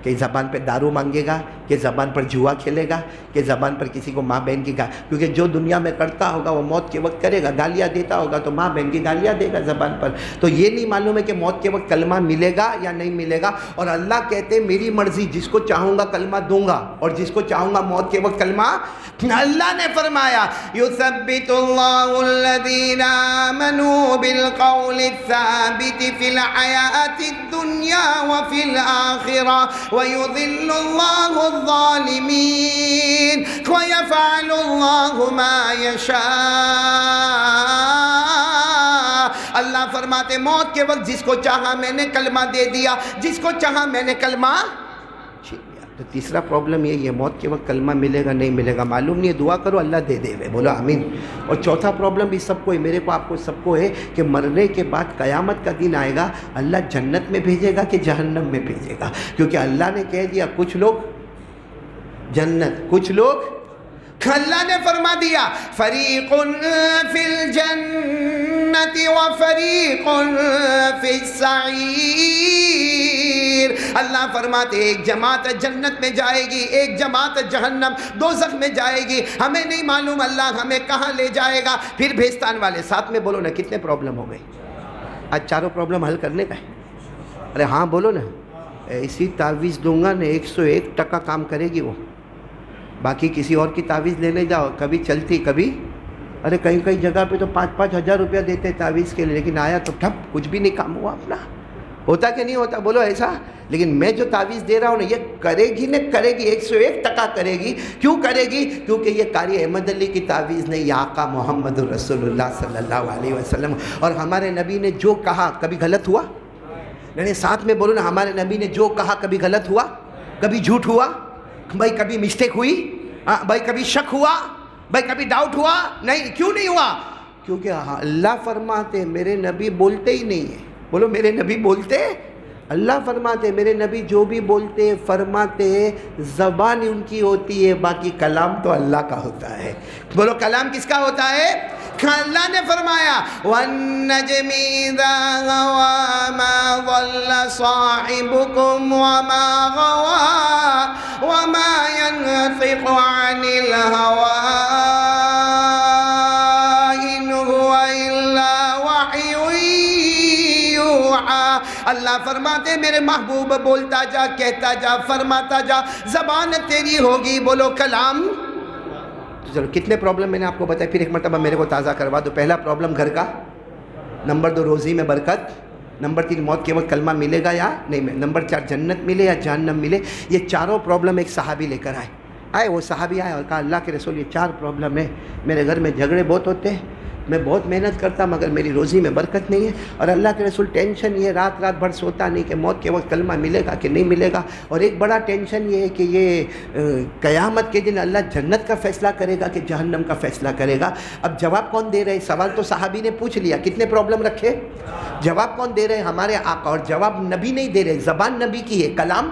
کہ زبان پہ دارو مانگے گا, کہ زبان پر جوا کھیلے گا, کہ زبان پر کسی کو ماں بہن کی کیونکہ جو دنیا میں کرتا ہوگا وہ موت کے وقت کرے گا. گالیاں دیتا ہوگا تو ماں بہن کی گالیاں دے گا زبان پر. تو یہ نہیں معلوم ہے کہ موت کے وقت کلمہ ملے گا یا نہیں ملے گا. اور اللہ کہتے ہیں میری مرضی, جس کو چاہوں گا کلمہ دوں گا اور جس کو چاہوں گا موت کے وقت کلمہ. اللہ نے فرمایا یثبت اللہ الذین آمنوا بالقول الثابت فی الحیاۃ الدنیا وفی الآخرہ وَيُذِلُّ اللَّهُ الظَّالِمِينَ وَيَفْعَلُ اللَّهُ مَا يَشَاءُ. اللہ فرماتے موت کے وقت جس کو چاہا میں نے کلمہ دے دیا, جس کو چاہا میں نے کلمہ چھین لیا. تو تیسرا پرابلم یہ ہے, موت کے وقت کلمہ ملے گا نہیں ملے گا معلوم نہیں ہے. دعا کرو اللہ دے دے. بولو آمین. اور چوتھا پرابلم بھی سب کو ہے, میرے کو آپ کو سب کو ہے کہ مرنے کے بعد قیامت کا دن آئے گا, اللہ جنت میں بھیجے گا کہ جہنم میں بھیجے گا؟ کیونکہ اللہ نے کہہ دیا کچھ لوگ جنت, کچھ لوگ. اللہ نے فرما دیا فریق فی الجنت وفریق فی السعیر. اللہ فرماتے ایک جماعت جنت میں جائے گی، ایک جماعت جہنم دوزخ میں جائے گی، ہمیں نہیں معلوم اللہ ہمیں کہاں لے جائے گا۔ پھر بھیستان والے ساتھ میں بولو نا کتنے پرابلم ہو گئے؟ آج چاروں پرابلم حل کرنے کا ہے۔ ارے ہاں بولو نا، ایسی تعویذ دوں گا نا 101% کام کرے گی وہ، باقی کسی اور کی تعویذ لینے جاؤ کبھی چلتی کبھی، ارے کہیں کہیں جگہ پہ تو 5-5 ہزار روپیہ دیتے تعویذ کے لیے، لیکن آیا تو ٹھپ، کچھ بھی نہیں کام ہوا اپنا۔ ہوتا کہ نہیں ہوتا؟ بولو ایسا۔ لیکن میں جو تعویذ دے رہا ہوں نا یہ کرے گی نہ کرے گی، 101% کرے گی۔ کیوں کرے گی؟ کیونکہ یہ قاری احمد علی کی تعویذ نہیں، یہ آقا محمد الرسول اللہ صلی اللہ علیہ وسلم اور ہمارے نبی نے جو کہا کبھی غلط ہوا؟ نہیں، ساتھ میں بولو نا، ہمارے نبی نے جو کہا کبھی غلط ہوا؟ کبھی جھوٹ ہوا؟ بھائی کبھی مسٹیک ہوئی؟ بھائی کبھی شک ہوا؟ بھائی کبھی ڈاؤٹ ہوا؟ نہیں۔ کیوں نہیں ہوا؟ کیونکہ اللہ فرماتے، میرے نبی بولتے ہی نہیں ہیں۔ بولو میرے نبی بولتے، اللہ فرماتے میرے نبی جو بھی بولتے فرماتے زبان ان کی ہوتی ہے، باقی کلام تو اللہ کا ہوتا ہے۔ بولو کلام کس کا ہوتا ہے؟ اللہ نے فرمایا وَالنَّجْمِ إِذَا غَوَى مَا ضَلَّ صَاحِبُكُمْ وَمَا غَوَى وَمَا يَنْطِقُ عَنِ الْهَوَىٰ إِنْ هُوَ إِلَّا وَحْيٌ یوحیٰ۔ اللہ فرماتے میرے محبوب بولتا جا، کہتا جا، فرماتا جا، زبان تیری ہوگی۔ بولو کلام۔ چلو کتنے پرابلم میں نے آپ کو بتایا، پھر ایک مرتبہ میرے کو تازہ کروا دو۔ پہلا پرابلم گھر کا، نمبر 2 روزی میں برکت، نمبر 3 موت کے وقت کلمہ ملے گا یا نہیں، نمبر 4 جنت ملے یا جہنم ملے۔ یہ چاروں پرابلم ایک صحابی لے کر آئے۔ وہ صحابی آئے اور کہا اللہ کے رسول یہ 4 پرابلم ہے، میرے گھر میں جھگڑے بہت ہوتے ہیں، میں بہت محنت کرتا مگر میری روزی میں برکت نہیں ہے، اور اللہ کے رسول ٹینشن یہ رات بھر سوتا نہیں کہ موت کے وقت کلمہ ملے گا کہ نہیں ملے گا، اور ایک بڑا ٹینشن یہ ہے کہ یہ قیامت کے دن اللہ جنت کا فیصلہ کرے گا کہ جہنم کا فیصلہ کرے گا۔ اب جواب کون دے رہے؟ سوال تو صحابی نے پوچھ لیا، کتنے پرابلم رکھے، جواب کون دے رہے؟ ہمارے آقا، اور جواب نبی نہیں دے رہے، زبان نبی کی ہے، کلام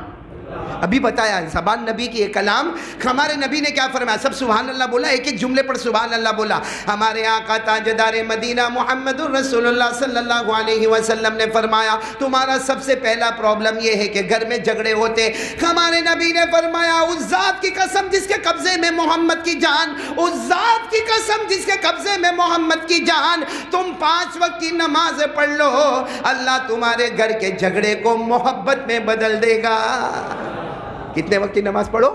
ابھی بتایا، زبان نبی کی ایک کلام۔ ہمارے نبی نے کیا فرمایا؟ سب سبحان اللہ بولا، ایک ایک جملے پر سبحان اللہ بولا۔ ہمارے آقا تاجدار مدینہ محمد الرسول اللہ صلی اللہ علیہ وسلم نے فرمایا تمہارا سب سے پہلا پرابلم یہ ہے کہ گھر میں جھگڑے ہوتے۔ ہمارے نبی نے فرمایا اس ذات کی قسم جس کے قبضے میں محمد کی جان، اس ذات کی قسم جس کے قبضے میں محمد کی جان، تم 5 وقت کی نماز پڑھ لو، اللہ تمہارے گھر کے جھگڑے کو محبت میں بدل دے گا۔ کتنے وقت کی نماز پڑھو؟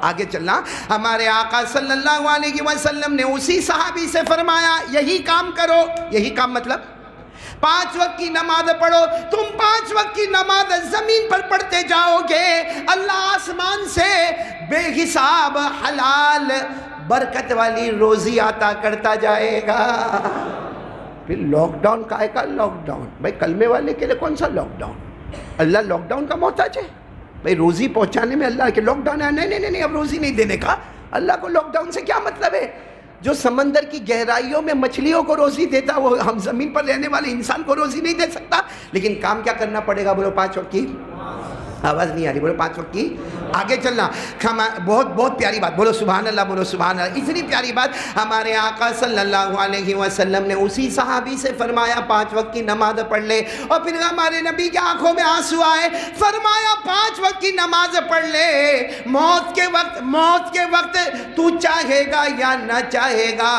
آگے چلنا۔ ہمارے آقا صلی اللہ علیہ وسلم نے اسی صحابی سے فرمایا یہی کام کرو۔ یہی کام مطلب 5 وقت کی نماز پڑھو۔ تم 5 وقت کی نماز زمین پر پڑھتے جاؤ گے، اللہ آسمان سے بے حساب حلال برکت والی روزی عطا کرتا جائے گا۔ پھر لاک ڈاؤن کائے کا لاک ڈاؤن؟ بھائی کلمے والے کے لیے کون سا لاک ڈاؤن؟ اللہ لاک ڈاؤن کا محتاج ہے؟ بھائی روزی پہنچانے میں اللہ کے لاک ڈاؤن ہے؟ نہیں، اب روزی نہیں دینے کا۔ اللہ کو لاک ڈاؤن سے کیا مطلب ہے؟ جو سمندر کی گہرائیوں میں مچھلیوں کو روزی دیتا وہ ہم زمین پر رہنے والے انسان کو روزی نہیں دے سکتا؟ لیکن کام کیا کرنا پڑے گا؟ بولو 5 وقت کی، آواز نہیں آ رہی، بولو 5 وقت کی۔ آگے چلنا، بہت پیاری بات، بولو سبحان اللہ، بولو سبحان اللہ۔ اتنی پیاری بات ہمارے آقا صلی اللہ علیہ وسلم نے اسی صحابی سے فرمایا 5 وقت کی نماز پڑھ لے، اور پھر ہمارے نبی کی آنکھوں میں آنسو آئے، فرمایا 5 وقت کی نماز پڑھ لے، موت کے وقت تو چاہے گا یا نہ چاہے گا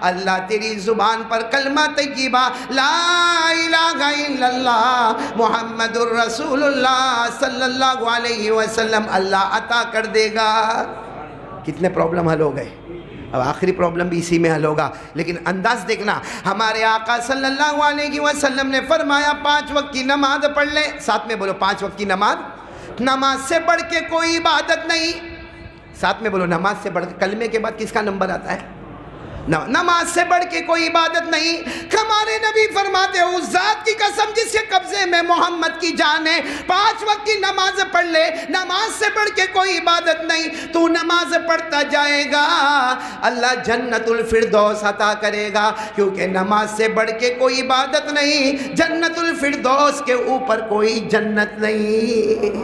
اللہ تیری زبان پر کلمہ طیبہ لا الہ الا اللہ محمد الرسول اللہ صلی اللہ علیہ وسلم اللہ عطا کر دے گا۔ کتنے پرابلم حل ہو گئے؟ اب آخری پرابلم بھی اسی میں حل ہوگا، لیکن انداز دیکھنا، ہمارے آقا صلی اللہ علیہ وسلم نے فرمایا 5 وقت کی نماز پڑھ لے۔ ساتھ میں بولو 5 وقت کی نماز سے بڑھ کے کوئی عبادت نہیں۔ ساتھ میں بولو نماز سے بڑھ کے، کلمے کے بعد کس کا نمبر آتا ہے؟ نماز سے بڑھ کے کوئی عبادت نہیں۔ ہمارے نبی فرماتے ہیں اس ذات کی قسم جس کے قبضے میں محمد کی جان ہے، 5 وقت کی نماز پڑھ لے، نماز سے بڑھ کے کوئی عبادت نہیں۔ تو نماز پڑھتا جائے گا اللہ جنت الفردوس عطا کرے گا، کیونکہ نماز سے بڑھ کے کوئی عبادت نہیں، جنت الفردوس کے اوپر کوئی جنت نہیں۔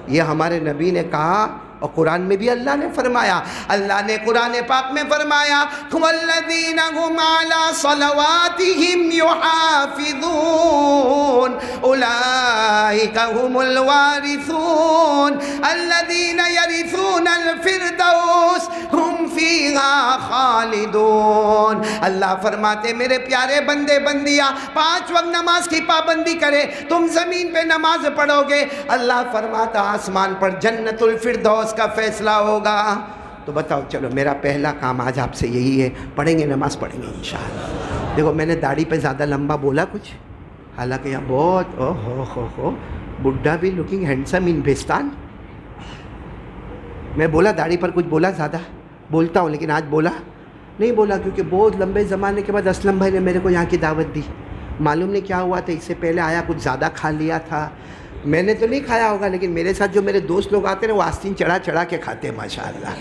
یہ ہمارے نبی نے کہا، اور قرآن میں بھی اللہ نے فرمایا، اللہ نے قرآن پاک میں فرمایا والذین هم علی صلواتہم یحافظون اولئک اولئک هم الوارثون الذین یرثون الفردوس هم فیہا خالدون۔ اللہ فرماتے میرے پیارے بندے بندیاں 5 وقت نماز کی پابندی کرے، تم زمین پہ نماز پڑھو گے، اللہ فرماتا آسمان پر جنت الفردوس کا فیصلہ ہوگا۔ تو بتاؤ چلو میرا پہلا کام آج آپ سے یہی ہے، پڑھیں گے نماز پڑھیں گے انشاءاللہ۔ دیکھو میں نے داڑھی پہ زیادہ لمبا بولا کچھ، حالانکہ یہاں بہت ہو بڈھا بھی لوکنگ ہینڈسم ان بھیستان۔ میں بولا داڑھی پر کچھ بولا زیادہ بولتا ہوں، لیکن آج بولا نہیں بولا، کیونکہ بہت لمبے زمانے کے بعد اسلم بھائی نے میرے کو یہاں کی دعوت دی۔ معلوم نہیں کیا ہوا تھا، اس سے پہلے آیا کچھ زیادہ کھا لیا تھا، میں نے تو نہیں کھایا ہوگا، لیکن میرے ساتھ جو میرے دوست لوگ آتے ہیں وہ آستین چڑھا کے کھاتے ہیں ماشاءاللہ۔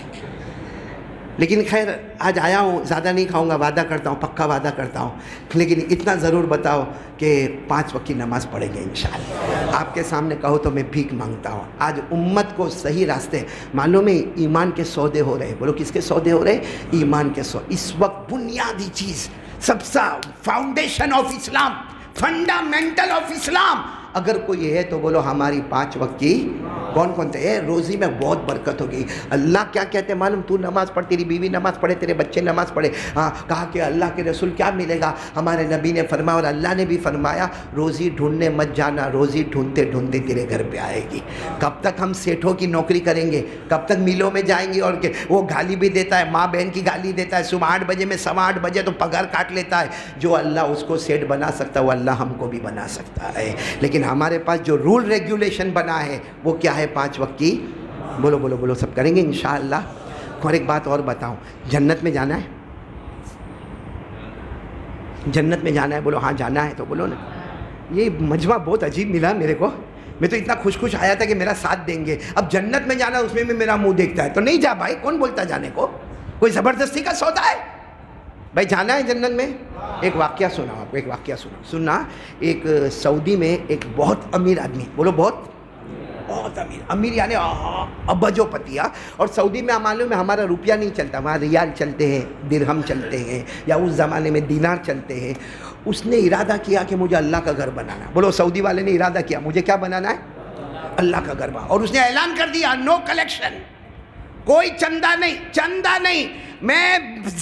لیکن خیر آج آیا ہوں، زیادہ نہیں کھاؤں گا، وعدہ کرتا ہوں، پکا وعدہ کرتا ہوں، لیکن اتنا ضرور بتاؤ کہ 5 وقت کی نماز پڑھیں گے انشاءاللہ۔ آپ کے سامنے کہو تو میں بھیک مانگتا ہوں، آج امت کو صحیح راستے معلوم ہے، ایمان کے سودے ہو رہے ہیں۔ بولو کس کے سودے ہو رہے ہیں؟ ایمان کے سودے۔ اس وقت بنیادی چیز، سب سے foundation of Islam, fundamental of Islam اگر کوئی ہے تو بولو ہماری 5 وقت کی کون تھے؟ روزی میں بہت برکت ہوگی۔ اللہ کیا کہتے ہیں معلوم؟ تو نماز پڑھ، تیری بیوی نماز پڑھے، تیرے بچے نماز پڑھے۔ کہا کہ اللہ کے رسول کیا ملے گا؟ ہمارے نبی نے فرمایا اور اللہ نے بھی فرمایا، روزی ڈھونڈنے مت جانا، روزی ڈھونڈتے ڈھونڈتے تیرے گھر پہ آئے گی۔ کب تک ہم سیٹھوں کی نوکری کریں گے؟ کب تک میلوں میں جائیں گے؟ اور کہ وہ گالی بھی دیتا ہے، ماں بہن کی گالی دیتا ہے، صبح 8 بجے میں 8:15 بجے تو پگار کاٹ لیتا ہے۔ جو اللہ اس کو سیٹ بنا سکتا ہے وہ اللہ ہم کو بھی بنا سکتا ہے۔ لیکن ہمارے پاس جو رول ریگولیشن بنا ہے وہ کیا ہے؟ 5 وقت کی بولو بولو بولو، سب کریں گے انشاءاللہ۔ اور ایک بات اور بتاؤں، جنت میں جانا ہے؟ جنت میں جانا ہے؟ بولو ہاں جانا ہے تو بولو نا۔ یہ مجمع بہت عجیب ملا میرے کو، میں تو اتنا خوش آیا تھا کہ میرا ساتھ دیں گے، اب جنت میں جانا اس میں بھی میرا منہ دیکھتا ہے تو نہیں جا بھائی، کون بولتا جانے کو؟ کوئی زبردستی کا سودا ہے؟ بھائی جانا ہے جنت میں۔ ایک واقعہ سنا آپ کو، ایک واقعہ سننا۔ ایک سعودی میں ایک بہت امیر آدمی، بولو بہت امیر یعنی ابجو پتیا، اور سعودی میں معلوم ہے ہمارا روپیہ نہیں چلتا، وہاں ریال چلتے ہیں، درہم چلتے ہیں، یا اس زمانے میں دینار چلتے ہیں۔ اس نے ارادہ کیا کہ مجھے اللہ کا گھر بنانا ہے۔ بولو سعودی والے نے ارادہ کیا مجھے کیا بنانا ہے؟ اللہ کا گھر بنانا۔ اور اس نے اعلان کر دیا نو کلیکشن، کوئی چندہ نہیں، میں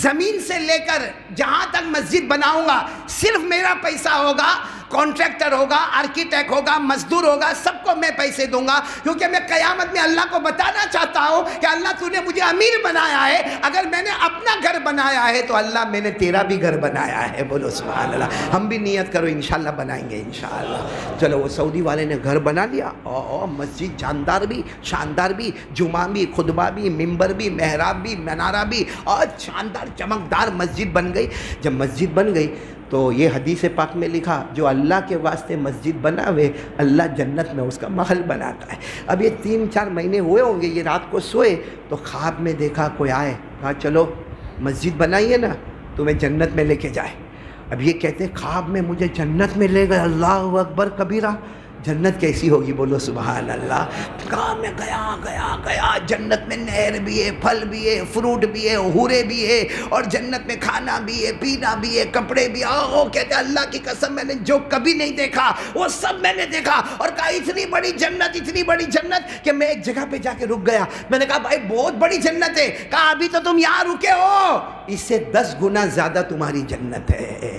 زمین سے لے کر جہاں تک مسجد بناؤں گا صرف میرا پیسہ ہوگا، کانٹریکٹر ہوگا، آرکیٹیکٹ ہوگا، مزدور ہوگا، سب کو میں پیسے دوں گا، کیونکہ میں قیامت میں اللہ کو بتانا چاہتا ہوں کہ اللہ تو نے مجھے امیر بنایا ہے، اگر میں نے اپنا گھر بنایا ہے تو اللہ میں نے تیرا بھی گھر بنایا ہے۔ بولو سبحان اللہ۔ ہم بھی نیت کرو انشاءاللہ بنائیں گے انشاءاللہ۔ چلو وہ سعودی والے نے گھر بنا لیا، مسجد شاندار بھی، جمعہ بھی، خطبہ بھی، ممبر بھی، محراب بھی، منارہ بھی، اور شاندار چمکدار مسجد بن گئی۔ جب مسجد بن گئی تو یہ حدیث پاک میں لکھا، جو اللہ کے واسطے مسجد بناوے اللہ جنت میں اس کا محل بناتا ہے۔ اب یہ 3-4 مہینے ہوئے ہوں گے، یہ رات کو سوئے تو خواب میں دیکھا کوئی آئے، کہا چلو مسجد بنائیے نا تمہیں جنت میں لے کے جائے۔ اب یہ کہتے خواب میں مجھے جنت میں لے گئے، اللہ اکبر کبیرہ، جنت کیسی ہوگی؟ بولو سبحان اللہ۔ کہاں میں گیا، جنت میں نہر بھی ہے، پھل بھی ہے، فروٹ بھی ہے، حورے بھی ہے، اور جنت میں کھانا بھی ہے، پینا بھی ہے، کپڑے بھی۔ وہ کہتے اللہ کی قسم میں نے جو کبھی نہیں دیکھا وہ سب میں نے دیکھا، اور کہا اتنی بڑی جنت کہ میں ایک جگہ پہ جا کے رک گیا۔ میں نے کہا بھائی بہت بڑی جنت ہے۔ کہا ابھی تو تم یہاں رکے ہو، اس سے 10 گنا زیادہ تمہاری جنت ہے۔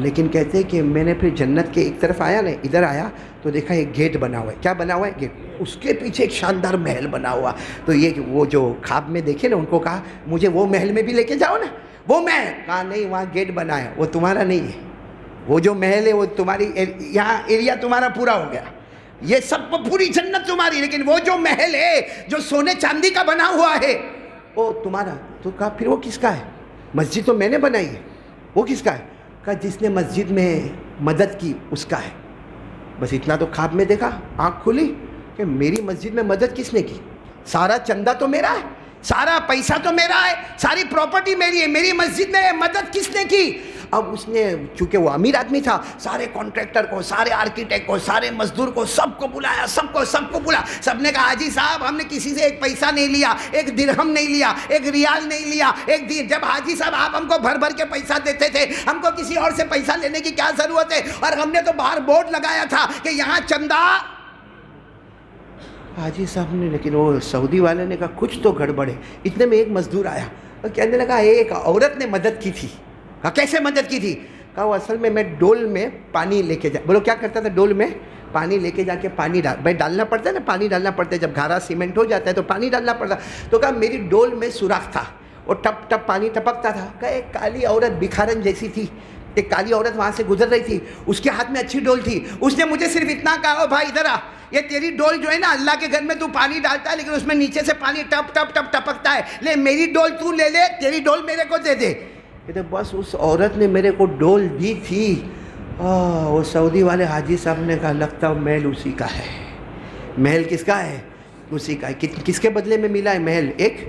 لیکن کہتے ہیں کہ میں نے پھر جنت کے ایک طرف آیا نا، ادھر آیا تو دیکھا ایک گیٹ بنا ہوا ہے۔ کیا بنا ہوا ہے؟ گیٹ۔ اس کے پیچھے ایک شاندار محل بنا ہوا۔ تو یہ وہ جو خواب میں دیکھے نا، ان کو کہا مجھے وہ محل میں بھی لے کے جاؤ نا۔ وہ محل کہا نہیں، وہاں گیٹ بنا ہے، وہ تمہارا نہیں ہے۔ وہ جو محل ہے وہ تمہاری، یہاں ایریا تمہارا پورا ہو گیا، یہ سب پوری جنت تمہاری، لیکن وہ جو محل ہے جو سونے چاندی کا بنا ہوا ہے وہ تمہارا۔ تو کہا پھر وہ کس کا ہے؟ مسجد تو میں نے بنائی ہے، وہ کس کا ہے؟ کہا جس نے مسجد میں مدد کی اس کا ہے۔ بس اتنا تو خواب میں دیکھا، آنکھ کھلی کہ میری مسجد میں مدد کس نے کی؟ سارا چندہ تو میرا ہے، سارا پیسہ تو میرا ہے، ساری پراپرٹی میری ہے، میری مسجد میں مدد کس نے کی؟ اب اس نے چونکہ وہ امیر آدمی تھا، سارے کانٹریکٹر کو، سارے آرکیٹیکٹ کو، سارے مزدور کو، سب کو بلایا، سب کو بلایا۔ سب نے کہا حاجی صاحب ہم نے کسی سے ایک پیسہ نہیں لیا، ایک درہم نہیں لیا، ایک ریال نہیں لیا، ایک دیر۔ جب حاجی صاحب آپ ہم کو بھر کے پیسہ دیتے تھے، ہم کو کسی اور سے پیسہ لینے کی کیا ضرورت ہے؟ اور ہم نے تو باہر بورڈ لگایا تھا کہ یہاں چندہ حاجی صاحب نے، لیکن وہ سعودی والے نے کہا کچھ تو گڑبڑ ہے. اتنے میں ایک مزدور آیا اور کہنے لگا ایک عورت نے مدد کی تھی. کہا کیسے مدد کی تھی؟ کہا وہ اصل میں ڈول میں پانی لے کے بولو کیا کرتا تھا، ڈول میں پانی لے کے جا کے پانی بھائی ڈالنا پڑتا ہے نا، پانی ڈالنا پڑتا ہے، جب گھارا سیمنٹ ہو جاتا ہے تو پانی ڈالنا پڑتا. تو کہا میری ڈول میں سوراخ تھا اور ٹپ ٹپ پانی ٹپکتا تھا. کہا ایک کالی عورت بکھارن جیسی تھی، ایک کالی عورت وہاں سے گزر رہی تھی، اس کے ہاتھ میں اچھی ڈول تھی. اس نے مجھے صرف اتنا کہا او بھائی ادھر آ، یہ تیری ڈول جو ہے نا اللہ کے گھر میں تو پانی ڈالتا ہے لیکن اس میں نیچے سے پانی ٹپ ٹپ ٹپ ٹپکتا ہے، لے میری ڈول تو لے لے، تیری ڈول میرے کو دے دے. کہتے بس اس عورت نے میرے کو ڈول دی تھی. وہ سعودی والے حاجی صاحب نے کہا لگتا ہے محل اسی کا ہے. محل کس کا ہے؟ اسی کا ہے. کس کے بدلے میں ملا ہے محل؟ ایک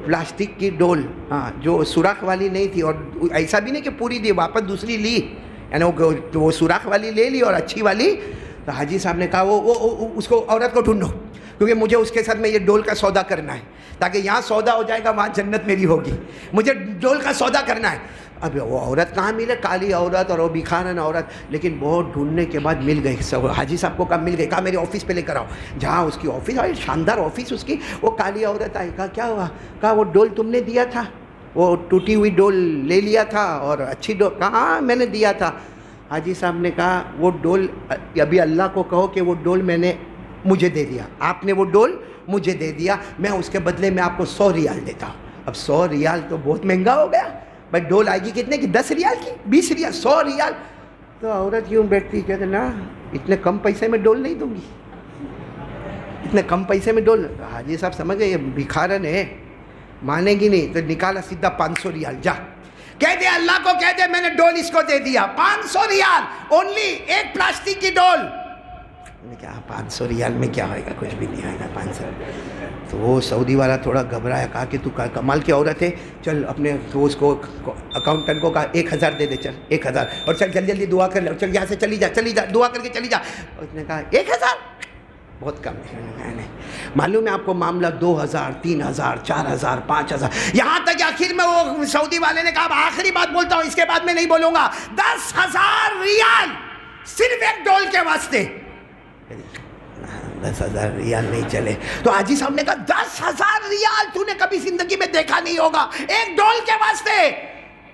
پلاسٹک کی ڈول، ہاں جو سوراخ والی نہیں تھی، اور ایسا بھی نہیں کہ پوری دی، واپس دوسری لی، یعنی وہ سوراخ والی لے لی اور اچھی والی. تو حاجی صاحب نے کہا وہ اس کو عورت کو ڈھونڈو، کیونکہ مجھے اس کے ساتھ میں یہ ڈول کا سودا کرنا ہے، تاکہ یہاں سودا ہو جائے گا وہاں جنت میری ہوگی، مجھے ڈول کا سودا کرنا ہے. اب وہ عورت کہاں ملے، کالی عورت اور وہ بکھارن عورت، لیکن بہت ڈھونڈنے کے بعد مل گئی. حاجی صاحب کو کہا مل گئی. کہا میرے آفس پہ لے کر آؤ. جہاں اس کی آفس آئی، شاندار آفس اس کی، وہ کالی عورت آئی. کہا کیا ہوا؟ کہا وہ ڈول تم نے دیا تھا، وہ ٹوٹی ہوئی ڈول لے لیا تھا اور اچھی ڈول. کہاں میں نے دیا تھا. حاجی صاحب نے کہا وہ ڈول ابھی اللہ کو کہو کہ وہ ڈول میں نے مجھے دے دیا، آپ نے وہ ڈول مجھے دے دیا، میں اس کے بدلے میں آپ کو 100 ریال دیتا ہوں. اب 100 ریال تو بہت مہنگا ہو گیا بھائی. ڈول آئے گی کتنے کی؟ 10 ریال کی، 20 ریال، 100 ریال. تو عورت یوں بیٹھتی کہتے نا اتنے کم پیسے میں ڈول نہیں دوں گی، اتنے کم پیسے میں ڈول. حاجی صاحب سمجھ گئے یہ بکھارن ہے، مانے گی نہیں. تو نکالا سیدھا 500 ریال. جا کہہ دے اللہ کو، کہہ دے میں نے ڈول اس کو دے دیا. 500 ریال اونلی، ایک پلاسٹک کی ڈول. کیا 500 ریال میں کیا ہوئے گا؟ کچھ بھی نہیں آئے گا 500. تو وہ سعودی والا تھوڑا گھبرایا، کہا کہ تو کمال کی عورت ہے، چل اپنے تو اس کو اکاؤنٹنٹ کو کہا 1000 دے دے، چل 1000، اور چل جلدی جلدی دعا کر لے، چل یہاں سے چلی جا دعا کر کے چلی جا. اس نے کہا 1000 بہت کم ہے. معلوم ہے آپ کو معاملہ 2000 3000 4000 5000، یہاں تک آخر میں وہ سعودی والے نے کہا آخری بات بولتا ہوں، اس کے بعد میں نہیں بولوں گا. 10,000 ریال صرف ایک ڈول کے واسطے. 10,000 ریال نہیں چلے. تو حاجی صاحب نے کہا 10,000 ریال تو نے کبھی زندگی میں دیکھا نہیں ہوگا ایک ڈول کے واسطے.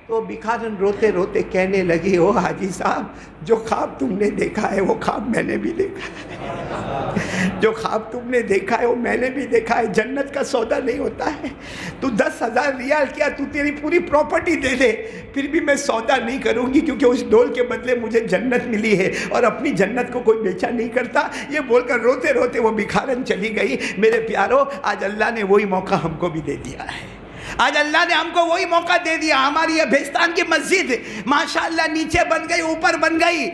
تو بکھارن روتے روتے کہنے لگی او حاجی صاحب جو خواب تم نے دیکھا ہے وہ خواب میں نے بھی دیکھا ہے، جو خواب تم نے دیکھا ہے وہ میں نے بھی دیکھا ہے. جنت کا سودا نہیں ہوتا ہے. تو 10,000 ریال کیا تو تیری پوری پراپرٹی دے دے پھر بھی میں سودا نہیں کروں گی، کیونکہ اس ڈول کے بدلے مجھے جنت ملی ہے اور اپنی جنت کو کوئی بیچا نہیں کرتا. یہ بول کر روتے روتے وہ بکھارن چلی گئی. میرے پیارو آج اللہ نے وہی موقع ہم کو بھی دے دیا ہے. آج اللہ نے ہم کو وہی موقع دے دیا. ہماری یہ بھیستان کی مسجد ماشاءاللہ نیچے بن گئی، اوپر بن گئی.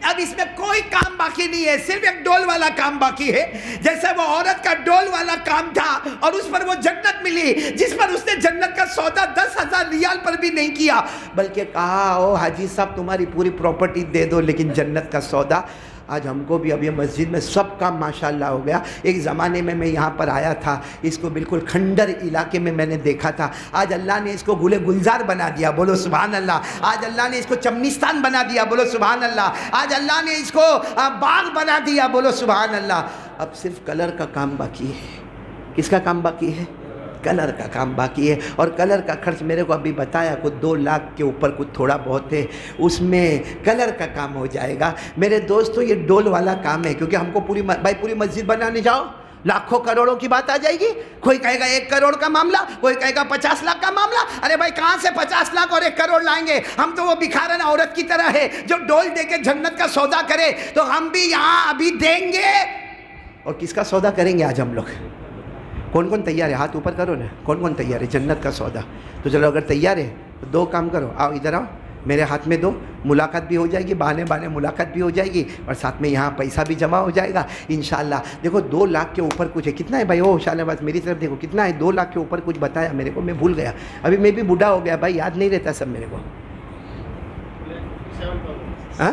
اب اس میں کوئی کام باقی نہیں ہے، صرف ایک ڈول والا کام باقی ہے. جیسے وہ عورت کا ڈول والا کام تھا اور اس پر وہ جنت ملی، جس پر اس نے جنت کا سودا 10,000 ریال پر بھی نہیں کیا، بلکہ کہا او حاجی صاحب تمہاری پوری پراپرٹی دے دو لیکن جنت کا سودا. آج ہم کو بھی اب یہ مسجد میں سب کام ماشاءاللہ ہو گیا. ایک زمانے میں یہاں پر آیا تھا، اس کو بالکل کھنڈر علاقے میں نے دیکھا تھا. آج اللہ نے اس کو گلے گلزار بنا دیا، بولو سبحان اللہ. آج اللہ نے اس کو چمنستان بنا دیا، بولو سبحان اللہ. آج اللہ نے اس کو باغ بنا دیا، بولو سبحان اللہ. اب صرف کلر کا کام باقی ہے. کس کا کام باقی ہے؟ کلر کا کام باقی ہے. اور کلر کا خرچ میرے کو ابھی بتایا کچھ 2 لاکھ کے اوپر کچھ تھوڑا بہت ہے، اس میں کلر کا کام ہو جائے گا. میرے دوستو یہ ڈول والا کام ہے، کیونکہ ہم کو پوری مسجد بنانے جاؤ لاکھوں کروڑوں کی بات آ جائے گی. کوئی کہے گا 1 کروڑ کا معاملہ، کوئی کہے گا 50 لاکھ کا معاملہ. ارے بھائی کہاں سے 50 لاکھ اور 1 کروڑ لائیں گے؟ ہم تو وہ بکھارن عورت کی طرح ہے جو ڈول دے کے جنت کا سودا کرے. تو ہم بھی یہاں ابھی دیں گے. اور کس کا سودا کریں گے آج ہم لوگ؟ کون کون تیار ہے؟ ہاتھ اوپر کرو نا. کون کون تیار ہے جنت کا سودا؟ تو چلو اگر تیار ہے تو 2 کام کرو. آؤ ادھر آؤ، میرے ہاتھ میں دو، ملاقات بھی ہو جائے گی، بہانے بہانے ملاقات بھی ہو جائے گی، اور ساتھ میں یہاں پیسہ بھی جمع ہو جائے گا انشاءاللہ. دیکھو 2 لاکھ کے اوپر کچھ ہے. کتنا ہے بھائی؟ او شاء اللہ بس میری طرف دیکھو کتنا ہے. 2 لاکھ کے اوپر کچھ بتایا میرے کو، میں بھول گیا. ابھی میں بھی بوڑھا ہو گیا بھائی، یاد نہیں رہتا سب میرے کو. ہاں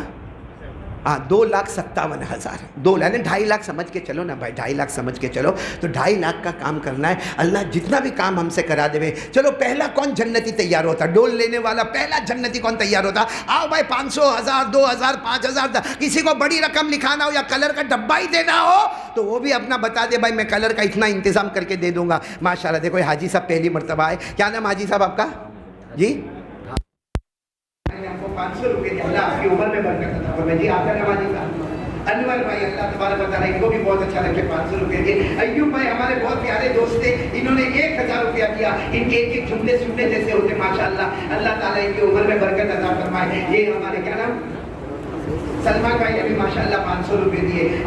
2,57,000 2 یعنی 2.5 لاکھ سمجھ کے چلو نا بھائی، 2.5 لاکھ سمجھ کے چلو، تو 2.5 لاکھ کا کام کرنا ہے۔ اللہ جتنا بھی کام ہم سے کرا دے، چلو پہلا کون جنتی تیار ہوتا؟ ڈول لینے والا پہلا جنتی کون تیار ہوتا؟ آؤ بھائی 500 1,000 2,000 5,000، کسی کو بڑی رقم لکھانا ہو یا کلر کا ڈبہ ہی دینا ہو تو وہ بھی اپنا بتا دے، بھائی میں کلر کا اتنا انتظام کر کے دے دوں گا۔ ماشاءاللہ دیکھو حاجی صاحب پہلی مرتبہ آئے، کیا نام حاجی صاحب آپ کا؟ جی 500 روپے دی، اللہ آپ کی عمر میں برکت عطا فرمائے۔ جی آپ کا نام حاجی صاحب؟ انور بھائی، اللہ تبارک و تعالیٰ ان کو بھی بہت اچھا لگے 500 روپے دیے۔ ایوب بھائی ہمارے بہت پیارے دوست تھے، انہوں نے 1,000 روپیہ دیا۔ ان کے ایک جملے سننے جیسے ہوتے ماشاءاللہ، اللہ تعالیٰ ان کی عمر میں برکت عطا فرمائے۔ یہ ہمارے کیا نام؟ سلمان بھائی نے بھی ماشاءاللہ 500 روپے دیے۔